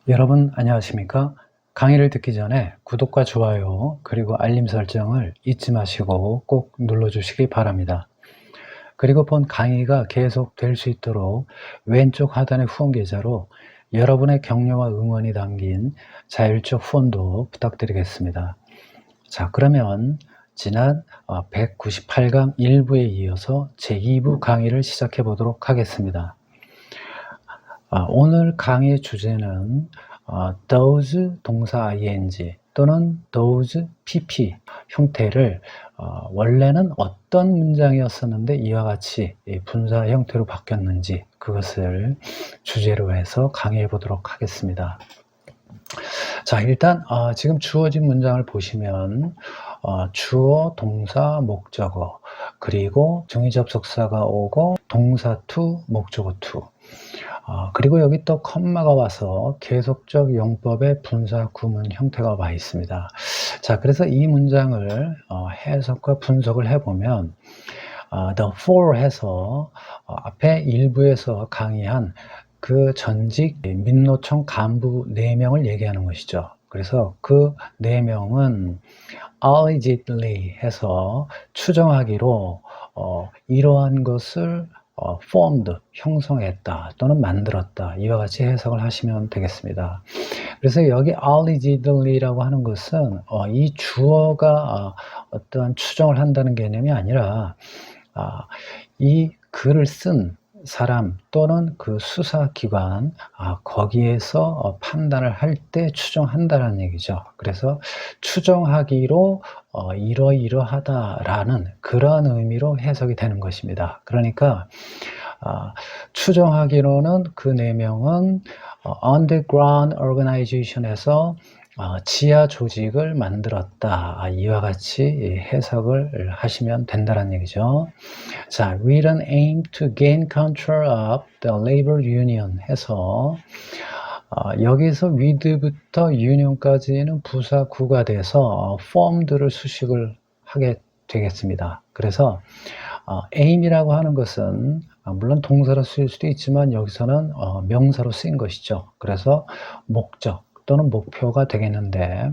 여러분 안녕하십니까? 강의를 듣기 전에 구독과 좋아요 그리고 알림 설정을 잊지 마시고 꼭 눌러주시기 바랍니다. 그리고 본 강의가 계속 될 수 있도록 왼쪽 하단의 후원 계좌로 여러분의 격려와 응원이 담긴 자율적 후원도 부탁드리겠습니다. 자, 그러면 지난 198강 1부에 이어서 제2부 강의를 시작해 보도록 하겠습니다. 오늘 강의 주제는 those 동사 ing 또는 those pp 형태를 원래는 어떤 문장이었었는데 이와 같이 분사 형태로 바뀌었는지 그것을 주제로 해서 강의해 보도록 하겠습니다. 자, 일단 지금 주어진 문장을 보시면 주어, 동사, 목적어 그리고 중의접속사가 오고 동사 to, 목적어 to 그리고 여기 또 컴마가 와서 계속적 용법의 분사 구문 형태가 와 있습니다. 자, 그래서 이 문장을 해석과 분석을 해보면 the for 해서 앞에 일부에서 강의한 그 전직 민노총 간부 4명을 얘기하는 것이죠. 그래서 그 4명은 allegedly 해서 추정하기로 이러한 것을 formed, 형성했다 또는 만들었다 이와 같이 해석을 하시면 되겠습니다. 그래서 여기 allegedly라고 하는 것은 이 주어가 어떠한 추정을 한다는 개념이 아니라 이 글을 쓴 사람 또는 그 수사기관 거기에서 판단을 할 때 추정한다는 얘기죠. 그래서 추정하기로 이러이러하다라는 그러한 의미로 해석이 되는 것입니다. 그러니까 추정하기로는 그 4명은 underground organization에서 지하 조직을 만들었다. 이와 같이 해석을 하시면 된다는 얘기죠. 자, written aim to gain control of the labor union 해서 여기서 with부터 union까지는 부사 구가 돼서 formed를 수식을 하게 되겠습니다. 그래서 aim이라고 하는 것은 물론 동사로 쓰일 수도 있지만 여기서는 명사로 쓰인 것이죠. 그래서 목적 또는 목표가 되겠는데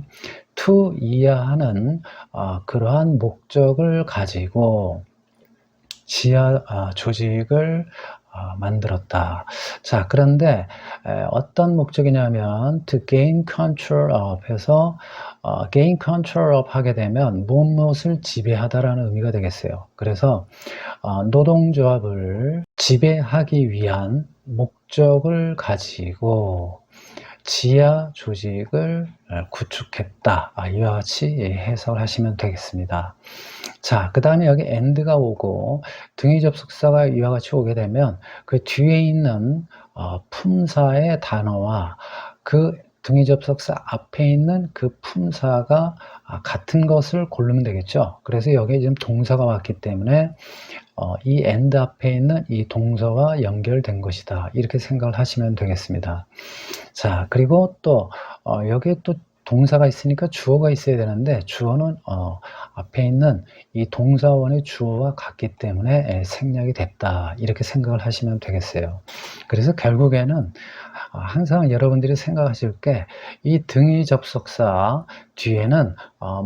to 이하하는 그러한 목적을 가지고 지하 조직을 만들었다. 자, 그런데 어떤 목적이냐면 to gain control of 해서 gain control of 하게 되면 무엇을 지배하다라는 의미가 되겠어요. 그래서 노동조합을 지배하기 위한 목적을 가지고 지하 조직을 구축했다. 이와 같이 해석을 하시면 되겠습니다. 자, 그 다음에 여기 and가 오고 등위 접속사가 이와 같이 오게 되면 그 뒤에 있는 품사의 단어와 그 등위 접속사 앞에 있는 그 품사가 같은 것을 고르면 되겠죠. 그래서 여기에 지금 동사가 왔기 때문에 이 and 앞에 있는 이 동사와 연결된 것이다. 이렇게 생각을 하시면 되겠습니다. 자, 그리고 또 여기에 또 동사가 있으니까 주어가 있어야 되는데 주어는 앞에 있는 이 동사원의 주어와 같기 때문에 생략이 됐다. 이렇게 생각을 하시면 되겠어요. 그래서 결국에는 항상 여러분들이 생각하실 게 이 등위 접속사 뒤에는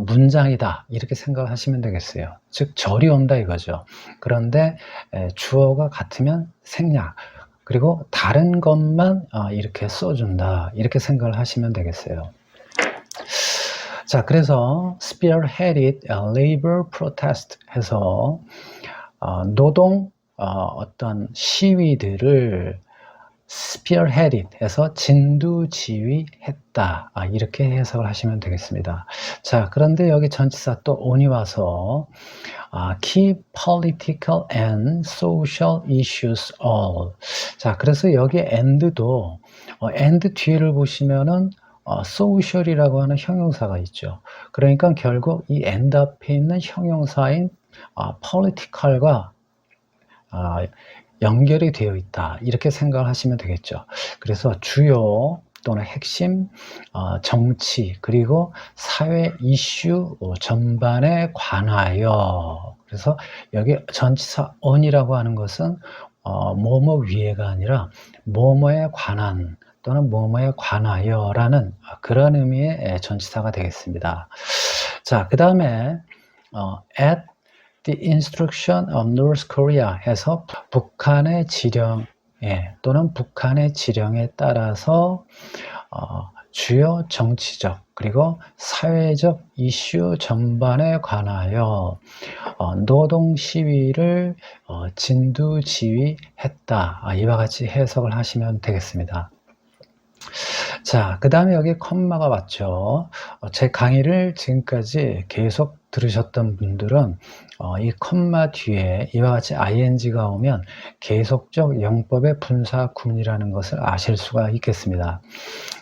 문장이다. 이렇게 생각을 하시면 되겠어요. 즉 절이 온다 이거죠. 그런데 주어가 같으면 생략. 그리고 다른 것만 이렇게 써준다. 이렇게 생각을 하시면 되겠어요. 자, 그래서 spearheaded labor protest 해서 노동 어떤 시위들을 spearheaded 해서 진두지휘했다. 이렇게 해석을 하시면 되겠습니다. 자, 그런데 여기 전치사 또 on이 와서 key political and social issues all. 자, 그래서 여기 and도 and 뒤를 보시면은 social이라고 하는 형용사가 있죠. 그러니까 결국 이 and 앞에 있는 형용사인 political과 연결이 되어 있다. 이렇게 생각을 하시면 되겠죠. 그래서 주요 또는 핵심, 정치, 그리고 사회 이슈 전반에 관하여. 그래서 여기 전치사 on이라고 하는 것은 뭐뭐 위에가 아니라 뭐뭐에 관한 또는 뭐뭐에 관하여 라는 그런 의미의 전치사가 되겠습니다. 자, 그 다음에 at the instruction of North Korea 해서 북한의 지령에 또는 북한의 지령에 따라서 주요 정치적 그리고 사회적 이슈 전반에 관하여 노동 시위를 진두지휘했다. 이와 같이 해석을 하시면 되겠습니다. 자, 그 다음에 여기 컴마가 왔죠. 제 강의를 지금까지 계속 들으셨던 분들은 이 컴마 뒤에 이와 같이 ing가 오면 계속적 영법의 분사 구문이라는 것을 아실 수가 있겠습니다.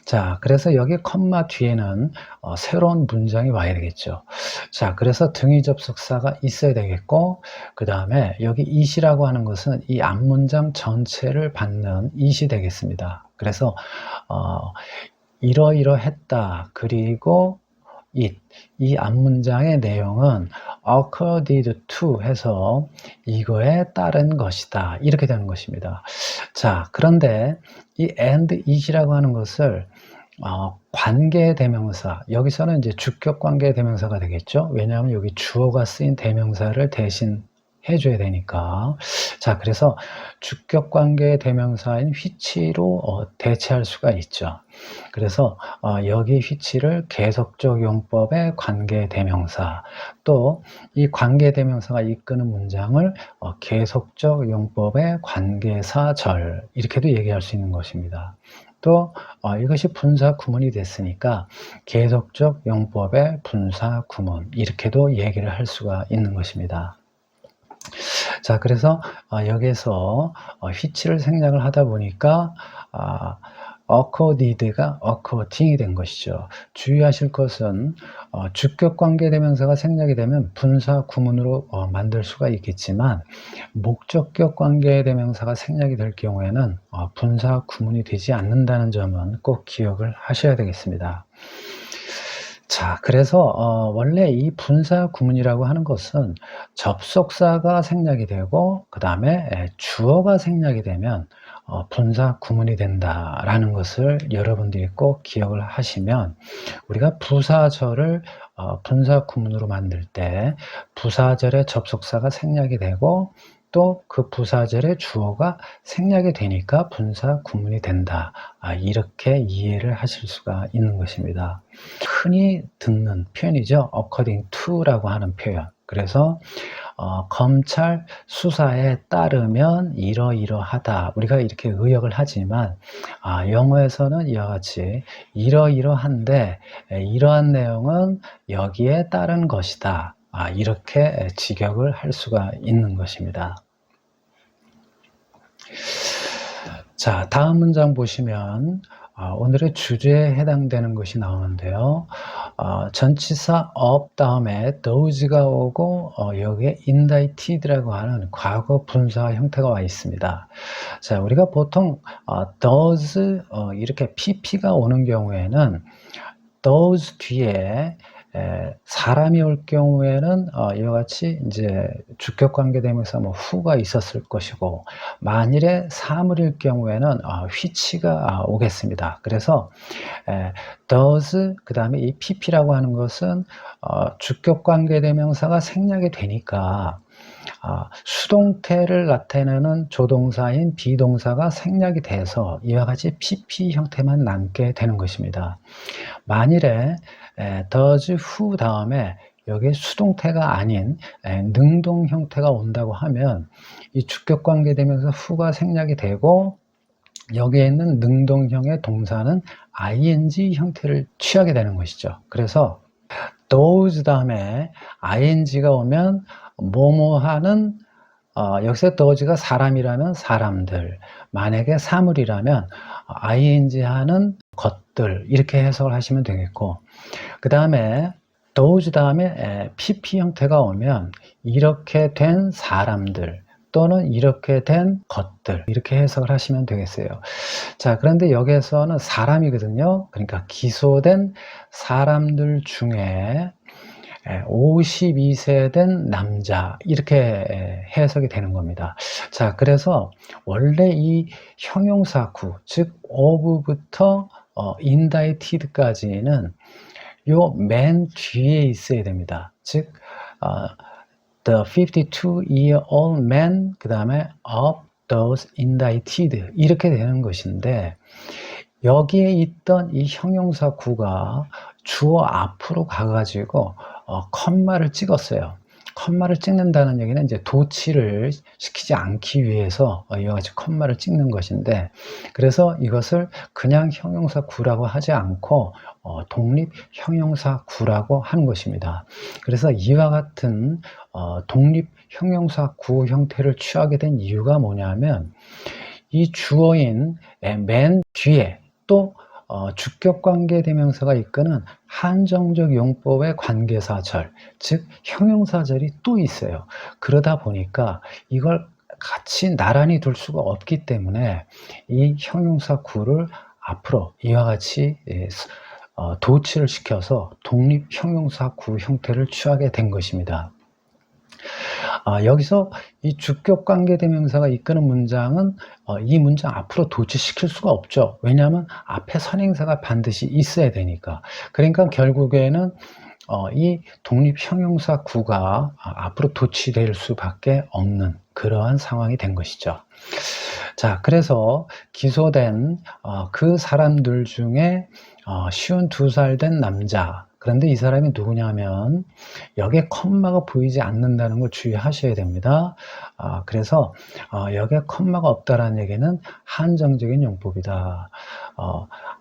자, 그래서 여기 컴마 뒤에는 새로운 문장이 와야 되겠죠. 자, 그래서 등위 접속사가 있어야 되겠고, 그 다음에 여기 it이라고 하는 것은 이 앞문장 전체를 받는 it이 되겠습니다. 그래서 이러이러했다. 그리고 이 앞문장의 내용은 according to 해서 이거에 따른 것이다. 이렇게 되는 것입니다. 자, 그런데 이 and it이라고 하는 것을 관계대명사, 여기서는 이제 주격관계대명사가 되겠죠. 왜냐하면 여기 주어가 쓰인 대명사를 대신 해줘야 되니까. 자, 그래서 주격관계대명사인 which로 대체할 수가 있죠. 그래서 여기 which를 계속적 용법의 관계대명사, 또 이 관계대명사가 이끄는 문장을 계속적 용법의 관계사절, 이렇게도 얘기할 수 있는 것입니다. 또 이것이 분사 구문이 됐으니까 계속적 용법의 분사 구문, 이렇게도 얘기를 할 수가 있는 것입니다. 자, 그래서 여기에서 which를 생략을 하다 보니까 accorded가 according이 된 것이죠. 주의하실 것은 주격관계대명사가 생략이 되면 분사 구문으로 만들 수가 있겠지만 목적격 관계대명사가 생략이 될 경우에는 분사 구문이 되지 않는다는 점은 꼭 기억을 하셔야 되겠습니다. 자, 그래서 원래 이 분사 구문이라고 하는 것은 접속사가 생략이 되고 그 다음에 주어가 생략이 되면 분사 구문이 된다라는 것을 여러분들이 꼭 기억을 하시면 우리가 부사절을 분사 구문으로 만들 때 부사절의 접속사가 생략이 되고 또 그 부사절의 주어가 생략이 되니까 분사 구문이 된다. 이렇게 이해를 하실 수가 있는 것입니다. 흔히 듣는 표현이죠. according to라고 하는 표현. 그래서 검찰 수사에 따르면 이러이러하다. 우리가 이렇게 의역을 하지만 영어에서는 이와 같이 이러이러한데 이러한 내용은 여기에 따른 것이다. 이렇게 직역을 할 수가 있는 것입니다. 자, 다음 문장 보시면 오늘의 주제에 해당되는 것이 나오는데요. 전치사 of 다음에 those가 오고 여기에 indicted라고 하는 과거 분사 형태가 와 있습니다. 자, 우리가 보통 does 이렇게 pp가 오는 경우에는 those 뒤에 사람이 올 경우에는 이와 같이 이제 주격관계대명사 who가 있었을 것이고 만일에 사물일 경우에는 which가 오겠습니다. 그래서 does 그 다음에 이 pp라고 하는 것은 주격관계대명사가 생략이 되니까 수동태를 나타내는 조동사인 비동사가 생략이 돼서 이와 같이 pp 형태만 남게 되는 것입니다. 만일에 does who 다음에 여기에 수동태가 아닌 능동 형태가 온다고 하면 이 주격관계대명사 who가 생략이 되고 여기에 있는 능동형의 동사는 ing 형태를 취하게 되는 것이죠. 그래서 those 다음에 ing가 오면 뭐뭐 하는 여기서 those가 사람이라면 사람들, 만약에 사물이라면 ing 하는 것들, 이렇게 해석을 하시면 되겠고 그 다음에 those 다음에 pp 형태가 오면 이렇게 된 사람들 또는 이렇게 된 것들, 이렇게 해석을 하시면 되겠어요. 자, 그런데 여기에서는 사람이거든요. 그러니까 기소된 사람들 중에 52세 된 남자 이렇게 해석이 되는 겁니다. 자, 그래서 원래 이 형용사 구, 즉 of부터 indicted까지는 요 맨 뒤에 있어야 됩니다. 즉 the 52-year-old man 그 다음에 of those indicted 이렇게 되는 것인데, 여기에 있던 이 형용사 구가 주어 앞으로 가가지고 컴마를 찍었어요. 컴마를 찍는다는 얘기는 이제 도치를 시키지 않기 위해서 이와 같이 컴마를 찍는 것인데, 그래서 이것을 그냥 형용사 구라고 하지 않고 독립 형용사 구라고 하는 것입니다. 그래서 이와 같은 독립 형용사 구 형태를 취하게 된 이유가 뭐냐면, 이 주어인 맨 뒤에 또 주격관계대명사가 이끄는 한정적 용법의 관계사절, 즉 형용사절이 또 있어요. 그러다 보니까 이걸 같이 나란히 둘 수가 없기 때문에 이 형용사 구를 앞으로 이와 같이 도치를 시켜서 독립 형용사 구 형태를 취하게 된 것입니다. 여기서 이 주격관계대명사가 이끄는 문장은 이 문장 앞으로 도치시킬 수가 없죠. 왜냐하면 앞에 선행사가 반드시 있어야 되니까. 그러니까 결국에는 이 독립 형용사 구가 앞으로 도치될 수밖에 없는 그러한 상황이 된 것이죠. 자, 그래서 기소된 그 사람들 중에 52살 된 남자, 그런데 이 사람이 누구냐면 여기에 컴마가 보이지 않는다는 걸 주의하셔야 됩니다. 그래서 여기에 컴마가 없다라는 얘기는 한정적인 용법이다.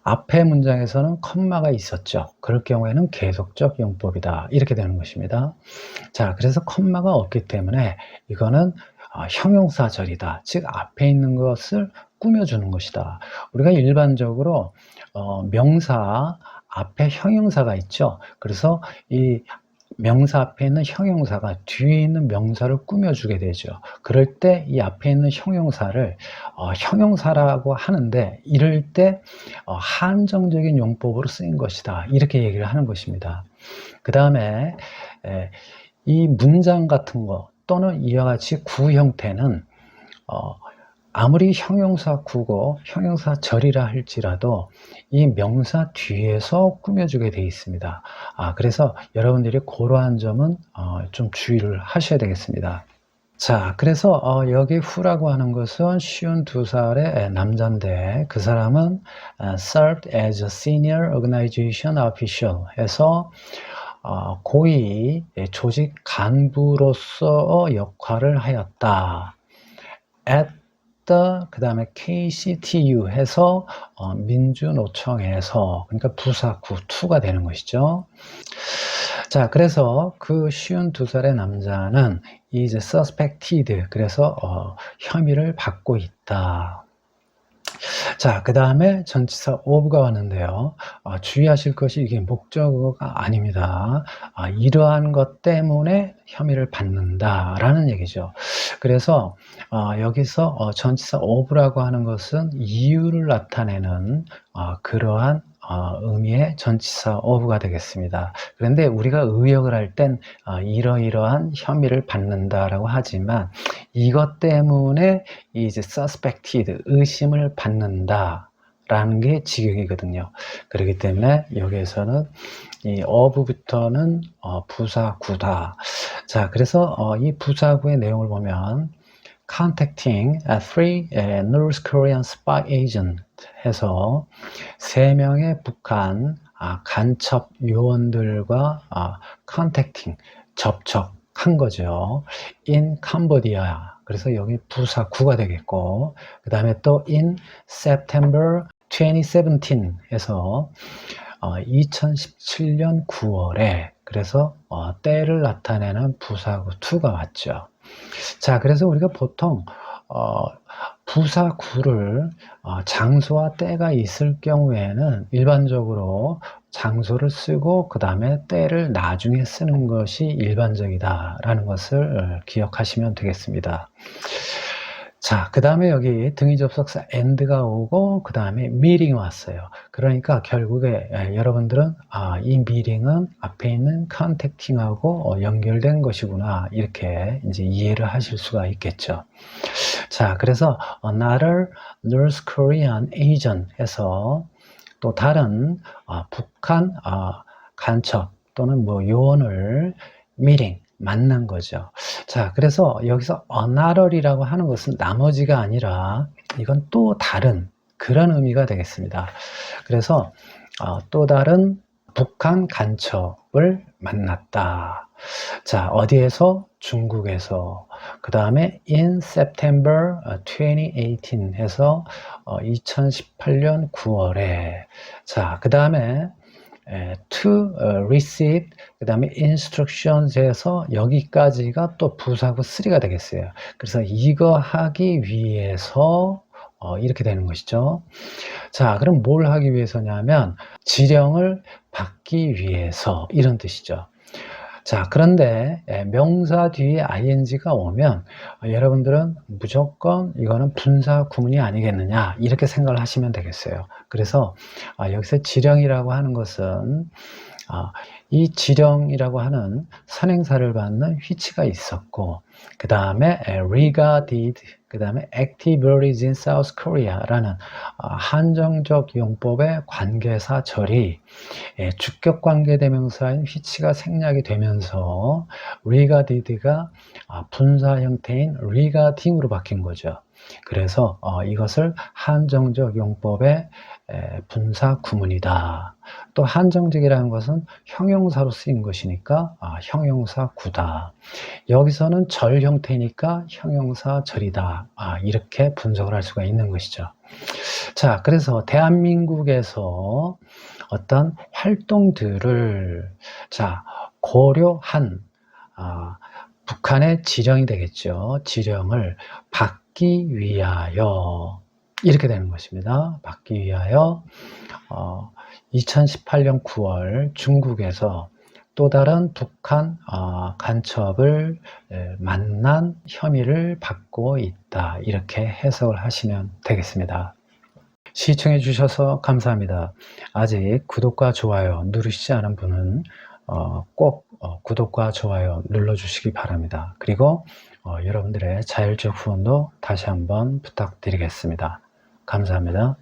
앞에 문장에서는 컴마가 있었죠. 그럴 경우에는 계속적 용법이다. 이렇게 되는 것입니다. 자, 그래서 컴마가 없기 때문에 이거는 형용사절이다. 즉 앞에 있는 것을 꾸며주는 것이다. 우리가 일반적으로 명사 앞에 형용사가 있죠. 그래서 이 명사 앞에 있는 형용사가 뒤에 있는 명사를 꾸며주게 되죠. 그럴 때 이 앞에 있는 형용사를 형용사라고 하는데, 이럴 때 한정적인 용법으로 쓰인 것이다. 이렇게 얘기를 하는 것입니다. 그 다음에 이 문장 같은 거 또는 이와 같이 구 형태는 아무리 형용사 구고 형용사절이라 할지라도 이 명사 뒤에서 꾸며주게 되어 있습니다. 그래서 여러분들이 그러한 점은 좀 주의를 하셔야 되겠습니다. 자, 그래서 여기 후라고 하는 것은 52살의 남자인데, 그 사람은 served as a senior organization official 해서 고위 조직 간부로서 역할을 하였다. at 그 다음에 KCTU 해서 민주노총에서, 그러니까 부사구 2가 되는 것이죠. 자, 그래서 그 52살의 남자는 이제 suspected, 그래서 혐의를 받고 있다. 자, 그 다음에 전치사 of가 왔는데요. 주의하실 것이 이게 목적어가 아닙니다. 이러한 것 때문에 혐의를 받는다라는 얘기죠. 그래서 여기서 전치사 of라고 하는 것은 이유를 나타내는 그러한 의미의 전치사 of가 되겠습니다. 그런데 우리가 의역을 할 땐 이러이러한 혐의를 받는다라고 하지만, 이것 때문에 이제 suspected, 의심을 받는다라는 게 직역이거든요. 그렇기 때문에 여기에서는 이 of부터는 부사구다. 자, 그래서 이 부사구의 내용을 보면 contacting three North Korean spy agents 해서 3명의 북한 간첩 요원들과 contacting, 접촉한 거죠. in Cambodia. 그래서 여기 부사구가 되겠고, 그 다음에 또 in September 2017 해서 2017년 9월에, 그래서 때를 나타내는 부사구 2가 왔죠. 자, 그래서 우리가 보통 부사구를 장소와 때가 있을 경우에는 일반적으로 장소를 쓰고 그 다음에 때를 나중에 쓰는 것이 일반적이다라는 것을 기억하시면 되겠습니다. 자, 그 다음에 여기 등위 접속사 and가 오고 그 다음에 meeting이 왔어요. 그러니까 결국에 여러분들은 이 meeting은 앞에 있는 contacting하고 연결된 것이구나 이렇게 이제 이해를 하실 수가 있겠죠. 자, 그래서 another North Korean agent 해서 또 다른 북한 간첩 또는 뭐 요원을 meeting 만난 거죠. 자, 그래서 여기서 another이라고 하는 것은 나머지가 아니라 이건 또 다른 그런 의미가 되겠습니다. 그래서 또 다른 북한 간첩을 만났다. 자, 어디에서? 중국에서. 그 다음에 in September 2018 해서 2018년 9월에. 자, 그 다음에 to receive, 그 다음에 instructions 해서 여기까지가 또 부사구 3가 되겠어요. 그래서 이거 하기 위해서 이렇게 되는 것이죠. 자, 그럼 뭘 하기 위해서냐면 지령을 받기 위해서 이런 뜻이죠. 자, 그런데 명사 뒤에 ing가 오면 여러분들은 무조건 이거는 분사 구문이 아니겠느냐 이렇게 생각을 하시면 되겠어요. 그래서 여기서 지령이라고 하는 것은 이 지령이라고 하는 선행사를 받는 휘치가 있었고 그 다음에 regarded, 그 다음에 activities in South Korea라는 한정적 용법의 관계사 절이 주격관계대명사인 휘치가 생략이 되면서 regarded가 분사 형태인 regarding으로 바뀐 거죠. 그래서 이것을 한정적 용법의 분사 구문이다. 또 한정적이라는 것은 형용사로 쓰인 것이니까 형용사 구다. 여기서는 절 형태니까 형용사 절이다. 이렇게 분석을 할 수가 있는 것이죠. 자, 그래서 대한민국에서 어떤 활동들을 고려한 북한의 지령이 되겠죠. 지령을 받기 위하여 이렇게 되는 것입니다. 받기 위하여 2018년 9월 중국에서 또 다른 북한 간첩을 만난 혐의를 받고 있다. 이렇게 해석을 하시면 되겠습니다. 시청해 주셔서 감사합니다. 아직 구독과 좋아요 누르시지 않은 분은 꼭 구독과 좋아요 눌러주시기 바랍니다. 그리고 여러분들의 자율적 후원도 다시 한번 부탁드리겠습니다. 감사합니다.